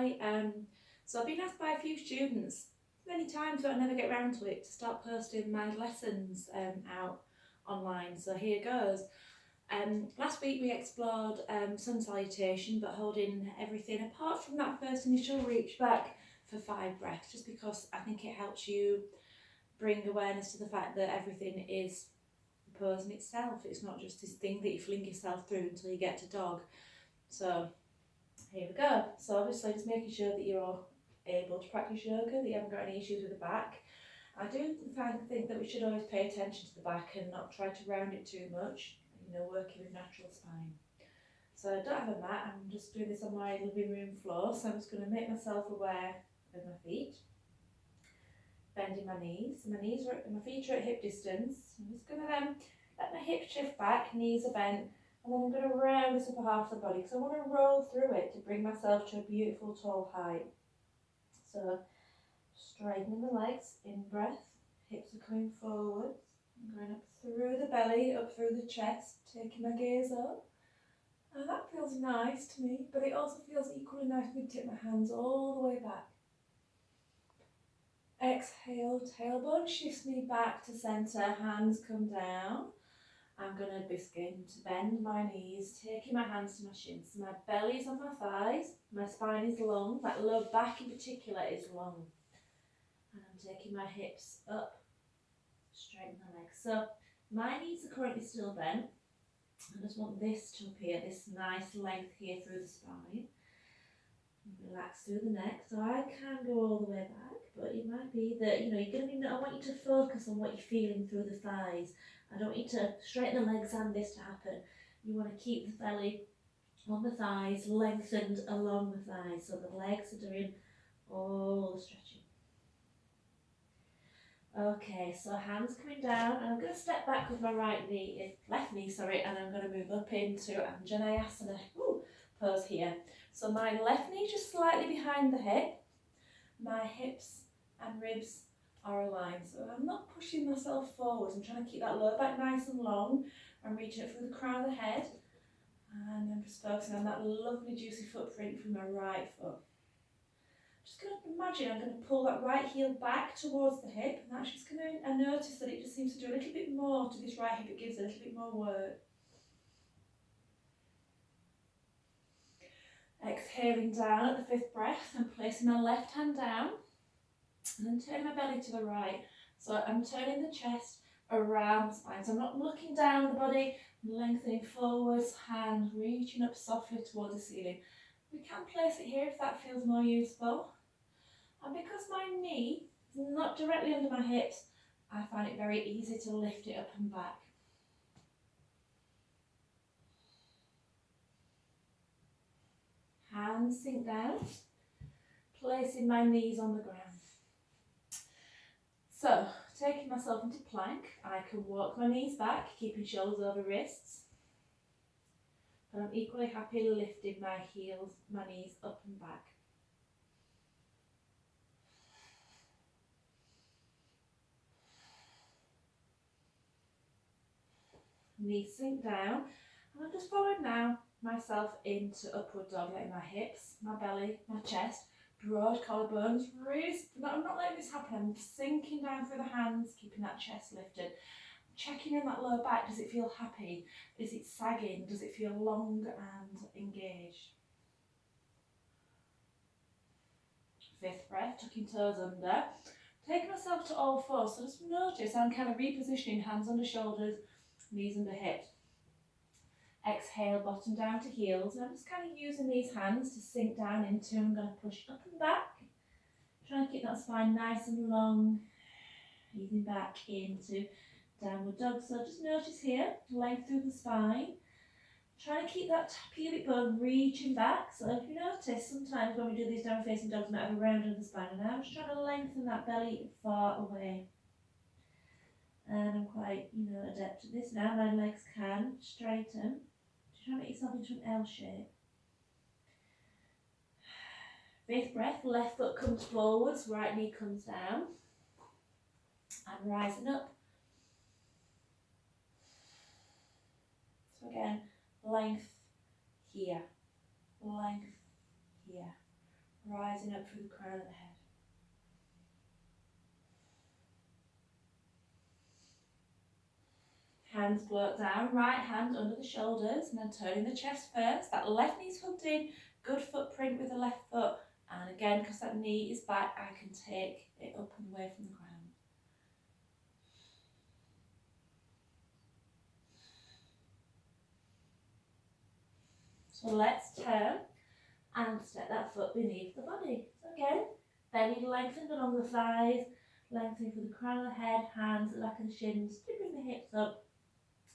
Hi, so I've been asked by a few students many times, but I never get around to it, to start posting my lessons out online. So here goes. Last week we explored sun salutation, but holding everything apart from that first initial reach back for 5 breaths, just because I think it helps you bring awareness to the fact that everything is a pose in itself. It's not just this thing that you fling yourself through until you get to dog. So here we go. So obviously just making sure that you're all able to practice yoga, that you haven't got any issues with the back. I do think that we should always pay attention to the back and not try to round it too much, working with natural spine. So I don't have a mat, I'm just doing this on my living room floor, so I'm just going to make myself aware of my feet. Bending my knees. So my feet are at hip distance. I'm just going to then let my hips shift back, knees are bent, and then I'm going to round this upper half of the body because I want to roll through it to bring myself to a beautiful tall height. So straightening the legs, in breath, hips are coming forward. I'm going up through the belly, up through the chest, taking my gaze up. And that feels nice to me, but it also feels equally nice when I tip my hands all the way back. Exhale, tailbone shifts me back to centre, hands come down. I'm going to begin to bend my knees, taking my hands to my shins. So my belly is on my thighs, my spine is long, that lower back in particular is long. And I'm taking my hips up, straighten the legs. So my knees are currently still bent. I just want this to appear, this nice length here through the spine. Relax through the neck, so I can go all the way back, but it might be that, I want you to focus on what you're feeling through the thighs. I don't want you to straighten the legs and this to happen. You want to keep the belly on the thighs, lengthened along the thighs, so the legs are doing all the stretching. Okay, so hands coming down, and I'm going to step back with my left knee, and I'm going to move up into Anjaneyasana pose here. So my left knee just slightly behind the hip, my hips and ribs are aligned, so I'm not pushing myself forwards. I'm trying to keep that lower back nice and long. I'm reaching up through the crown of the head, and I'm just focusing on that lovely juicy footprint from my right foot. Just going to imagine I'm going to pull that right heel back towards the hip, and that's just going to, I notice that it just seems to do a little bit more to this right hip. It gives a little bit more work. Exhaling down at the 5th breath and placing my left hand down, and then turning my belly to the right. So I'm turning the chest around the spine. So I'm not looking down the body, I'm lengthening forwards, hand reaching up softly towards the ceiling. We can place it here if that feels more useful. And because my knee is not directly under my hips, I find it very easy to lift it up and back. Hands sink down, placing my knees on the ground. So, taking myself into plank, I can walk my knees back, keeping shoulders over wrists. But I'm equally happy lifting my knees up and back. Knees sink down, and I'm just following now myself into upward dog, letting my hips, my belly, my chest, broad collarbones, really, I'm not letting this happen. I'm sinking down through the hands, keeping that chest lifted. Checking in that lower back, does it feel happy? Is it sagging? Does it feel long and engaged? 5th breath, tucking toes under. Taking myself to all fours, so just notice I'm kind of repositioning hands under shoulders, knees under hips. Exhale, bottom down to heels. And I'm just kind of using these hands to sink down into, I'm going to push up and back. Try and keep that spine nice and long. Easing back into downward dog. So just notice here, length through the spine. Try to keep that pubic bone reaching back. So if you notice, sometimes when we do these down facing dogs, we might have a round under the spine. And I'm just trying to lengthen that belly far away. And I'm quite, adept at this now. My legs can straighten. Try and make yourself into an L shape. 5th breath, left foot comes forwards, right knee comes down. And rising up. So again, length here, length here, rising up through the crown of the head. Hands float down, right hand under the shoulders, and then turning the chest first. That left knee's hooked in, good footprint with the left foot. And again, because that knee is back, I can take it up and away from the ground. So let's turn and step that foot beneath the body. So again, belly lengthened along the thighs, lengthening through the crown of the head, hands at the back of the shins, to bring the hips up,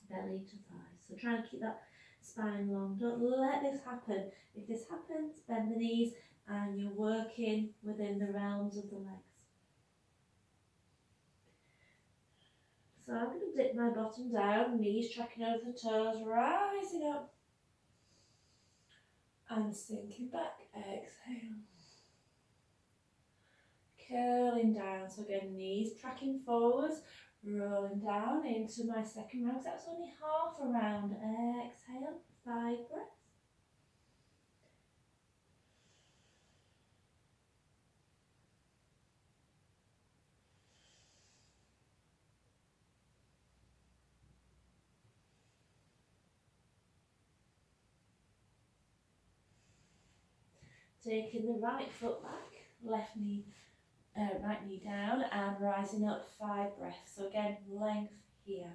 belly to thighs. So try and keep that spine long. Don't let this happen. If this happens, bend the knees and you're working within the realms of the legs. So I'm going to dip my bottom down, knees tracking over the toes, rising up and sinking back. Exhale. Curling down. So again, knees tracking forwards, rolling down into my second round. That's only half a round. Exhale, 5 breaths. Taking the right foot back, right knee down and rising up 5 breaths. So again, length here.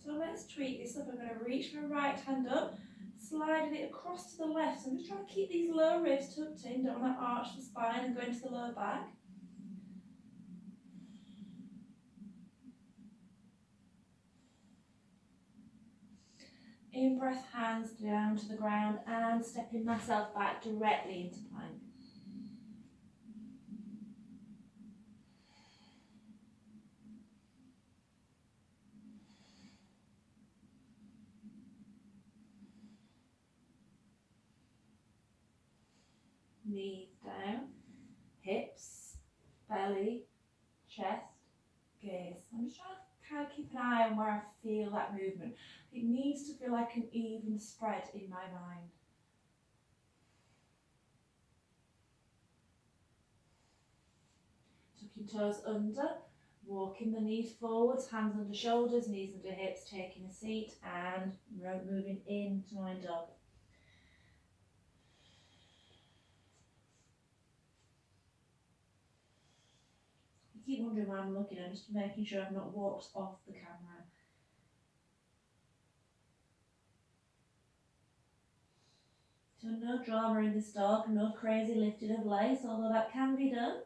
So let's tweak this up. I'm going to reach my right hand up, sliding it across to the left. So I'm just trying to keep these lower ribs tucked in, don't want to arch the spine and go into the lower back. In breath, hands down to the ground and stepping myself back directly into plank. Knees down, hips, belly, chest, gaze. I'm just trying to kind of keep an eye on where I feel that movement. It needs to feel like an even spread in my mind. Tucking toes under, walking the knees forwards, hands under shoulders, knees under hips, taking a seat and moving into my dog. You keep wondering why I'm looking, I'm just making sure I've not walked off the camera. So no drama in this dog, no crazy lifting of legs, although that can be done.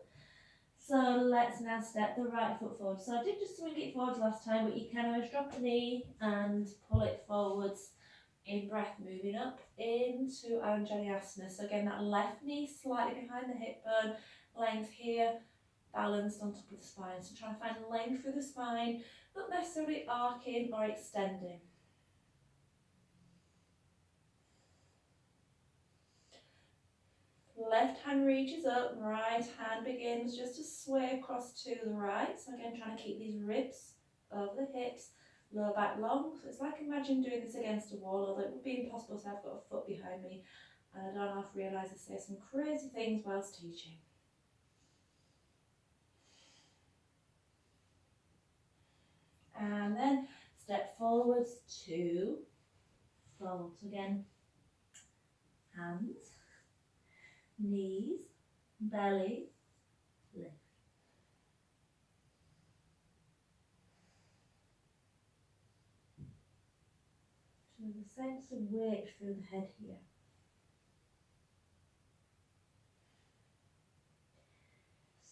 So let's now step the right foot forward. So I did just swing it forwards last time, but you can always drop the knee and pull it forwards. In breath, moving up into Anjaneyasana. So again, that left knee slightly behind the hip bone, length here, balanced on top of the spine. So trying to find length through the spine, not necessarily arcing or extending. Left hand reaches up, right hand begins just to sway across to the right. So again, trying to keep these ribs over the hips, lower back long. So it's like imagine doing this against a wall, although it would be impossible, so I've got a foot behind me and I don't half realise I say some crazy things whilst teaching. And then step forwards to fold. So again, hands, knees, belly, lift. So there's a sense of weight through the head here.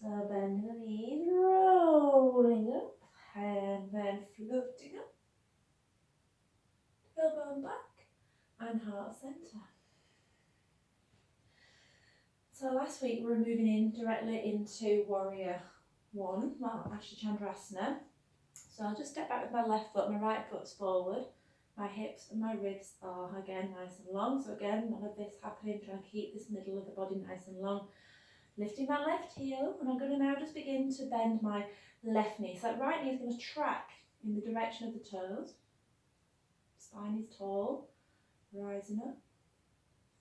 So bending the knees, rolling up, and then floating up. Elbow back and heart centre. So last week we were moving in directly into Warrior 1, well actually Chandrasana. So I'll just step back with my left foot, my right foot's forward. My hips and my ribs are again nice and long. So again, none of this happening, trying to keep this middle of the body nice and long. Lifting my left heel, and I'm going to now just begin to bend my left knee. So that right knee is going to track in the direction of the toes. Spine is tall, rising up,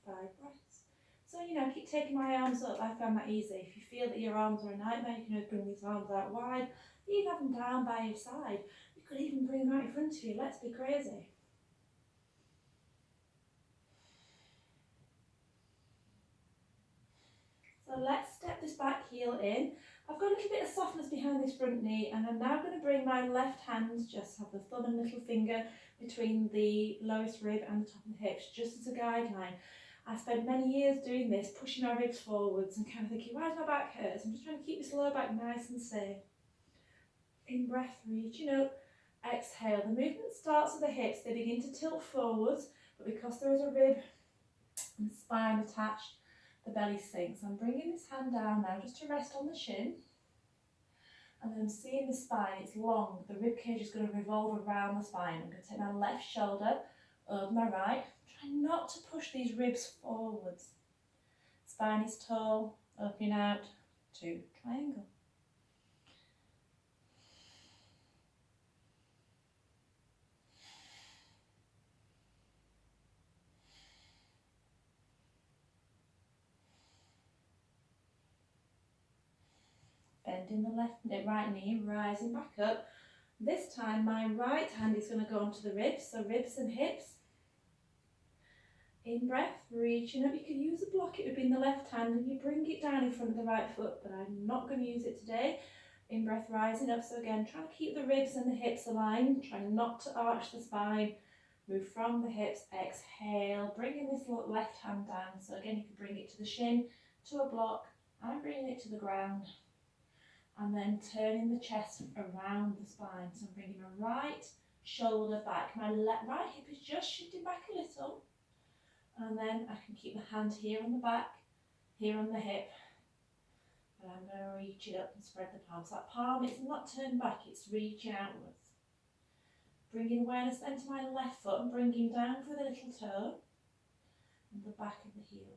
5 breaths. So, keep taking my arms up. I found that easy. If you feel that your arms are a nightmare, you can always bring these arms out wide. You can have them down by your side. You could even bring them out in front of you. Let's be crazy. So let's step this back heel in. I've got a little bit of softness behind this front knee, and I'm now going to bring my left hand, just have the thumb and little finger between the lowest rib and the top of the hips, just as a guideline. I spent many years doing this, pushing my ribs forwards and kind of thinking, why does my back hurt? I'm just trying to keep this lower back nice and safe. In breath, reaching up, exhale. The movement starts at the hips, they begin to tilt forwards, but because there is a rib and spine attached, the belly sinks. I'm bringing this hand down now just to rest on the shin, and then I'm seeing the spine, it's long, the rib cage is going to revolve around the spine. I'm going to take my left shoulder over my right, try not to push these ribs forwards. Spine is tall, opening out to triangle. Bending the right knee, rising back up. This time my right hand is going to go onto the ribs, so ribs and hips. In breath, reaching up. You could use a block, it would be in the left hand, and you bring it down in front of the right foot, but I'm not going to use it today. In breath, rising up. So again, try to keep the ribs and the hips aligned, try not to arch the spine. Move from the hips, exhale, bringing this left hand down. So again, you can bring it to the shin, to a block, and bringing it to the ground. And then turning the chest around the spine. So I'm bringing my right shoulder back. My right hip is just shifting back a little. And then I can keep the hand here on the back, here on the hip. And I'm going to reach it up and spread the palm. So that palm is not turned back, it's reaching outwards. Bringing awareness then to my left foot and bringing down for the little toe and the back of the heel.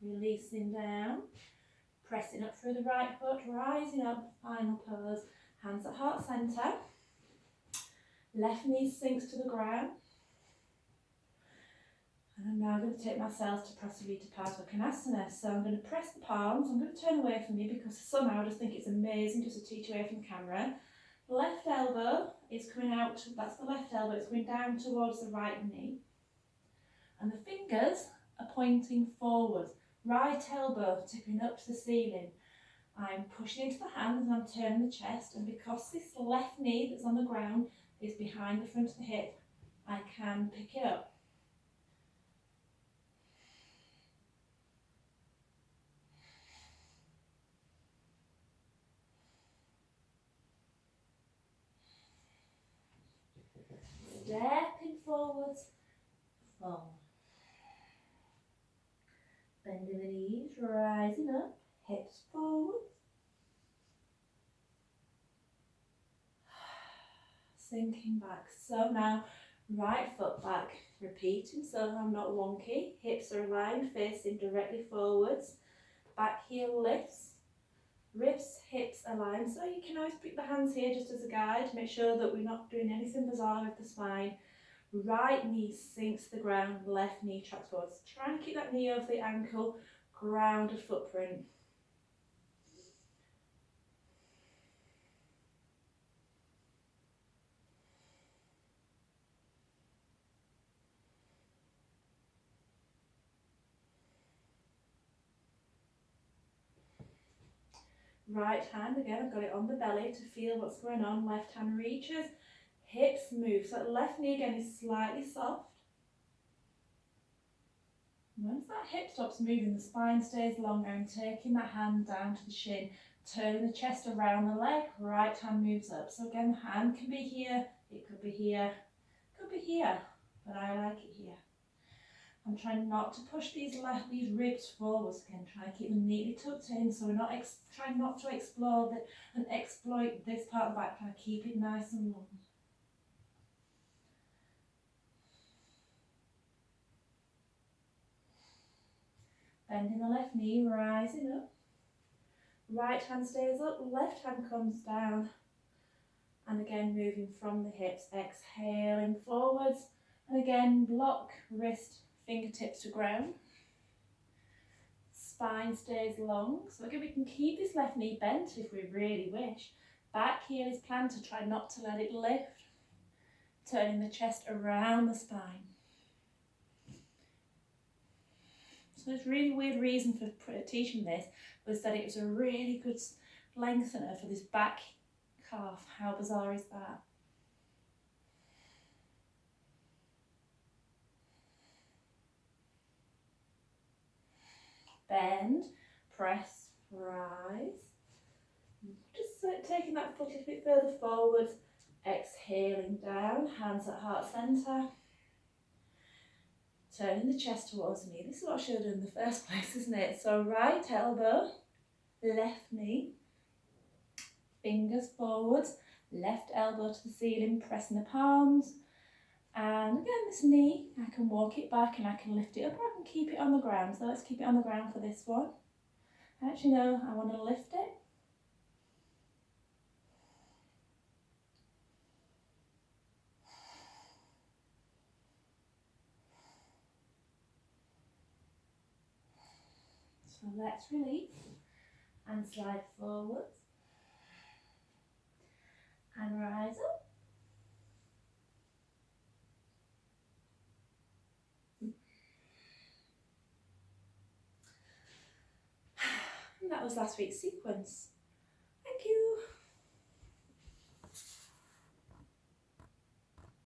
Releasing down, pressing up through the right foot, rising up, final pose, hands at heart centre. Left knee sinks to the ground. And I'm now going to take myself to Parsvakonasana. So I'm going to press the palms. I'm going to turn away from you because somehow I just think it's amazing just to teach away from the camera. Left elbow is coming out, that's the left elbow, it's going down towards the right knee. And the fingers are pointing forward. Right elbow tipping up to the ceiling. I'm pushing into the hands and I'm turning the chest, and because this left knee that's on the ground is behind the front of the hip, I can pick it up. Stepping forwards, forward. Bending the knees, rising up, hips forward. Sinking back. So now, right foot back, repeating so I'm not wonky. Hips are aligned, facing directly forwards. Back heel lifts. Ribs, hips aligned. So you can always pick the hands here just as a guide. Make sure that we're not doing anything bizarre with the spine. Right knee sinks to the ground, left knee tracks forwards. Try and keep that knee over the ankle, grounded footprint. Right hand, again, I've got it on the belly to feel what's going on. Left hand reaches, hips move. So that left knee again is slightly soft. Once that hip stops moving, the spine stays longer, and taking that hand down to the shin, turning the chest around the leg, right hand moves up. So again, the hand can be here, it could be here, it could be here, but I like it here. I'm trying not to push these ribs forwards again, trying to keep them neatly tucked in, so we're not trying not to explore and exploit this part of the back, trying to keep it nice and long. Bending the left knee, rising up. Right hand stays up, left hand comes down. And again, moving from the hips, exhaling forwards. And again, block, wrist, fingertips to ground. Spine stays long. So again, we can keep this left knee bent if we really wish. Back heel is planted, try not to let it lift. Turning the chest around the spine. So this really weird reason for teaching this was that it was a really good lengthener for this back calf. How bizarre is that? Bend, press, rise. Just taking that foot a bit further forward, exhaling down, hands at heart centre. Turning the chest towards the knee. This is what I should have done in the first place, isn't it? So right elbow, left knee, fingers forwards, left elbow to the ceiling, pressing the palms. And again, this knee, I can walk it back and I can lift it up, or I can keep it on the ground. So let's keep it on the ground for this one. Actually, no, I want to lift it. So let's release and slide forwards and rise up. And that was last week's sequence.